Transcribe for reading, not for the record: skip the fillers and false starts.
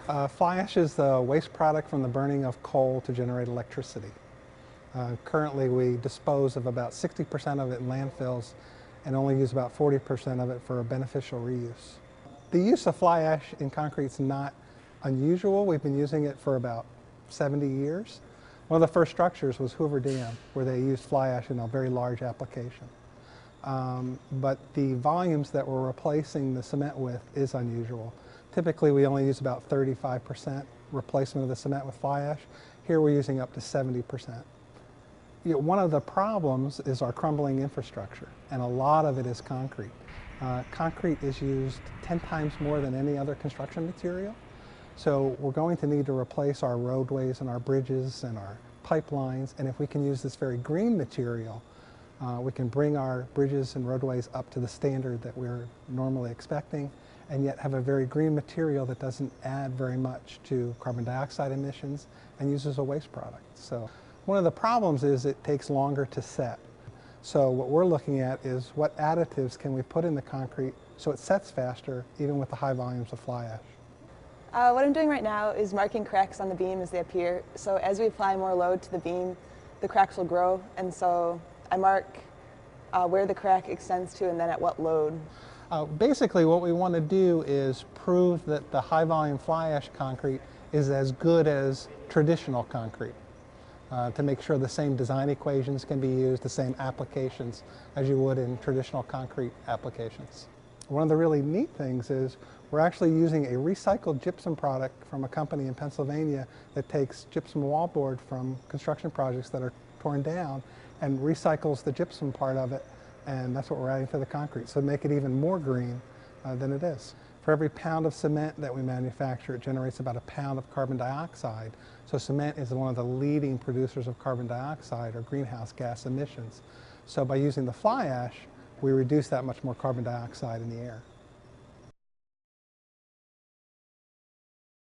Fly ash is the waste product from the burning of coal to generate electricity. Currently we dispose of about 60% of it in landfills and only use about 40% of it for beneficial reuse. The use of fly ash in concrete is not unusual. We've been using it for about 70 years. One of the first structures was Hoover Dam, where they used fly ash in a very large application. But the volumes that we're replacing the cement with is unusual. Typically we only use about 35% replacement of the cement with fly ash. Here we're using up to 70%. One of the problems is our crumbling infrastructure, and a lot of it is concrete. Concrete is used 10 times more than any other construction material. So we're going to need to replace our roadways and our bridges and our pipelines, and if we can use this very green material, we can bring our bridges and roadways up to the standard that we're normally expecting, and yet have a very green material that doesn't add very much to carbon dioxide emissions and uses a waste product. So one of the problems is it takes longer to set. So what we're looking at is what additives can we put in the concrete so it sets faster even with the high volumes of fly ash. What I'm doing right now is marking cracks on the beam as they appear. So as we apply more load to the beam, the cracks will grow, and so I mark where the crack extends to and then at what load. Basically what we want to do is prove that the high volume fly ash concrete is as good as traditional concrete. To make sure the same design equations can be used, the same applications as you would in traditional concrete applications. One of the really neat things is we're actually using a recycled gypsum product from a company in Pennsylvania that takes gypsum wallboard from construction projects that are torn down and recycles the gypsum part of it, and that's what we're adding to the concrete, so make it even more green than it is. For every pound of cement that we manufacture, it generates about a pound of carbon dioxide. So cement is one of the leading producers of carbon dioxide or greenhouse gas emissions. So by using the fly ash, we reduce that much more carbon dioxide in the air.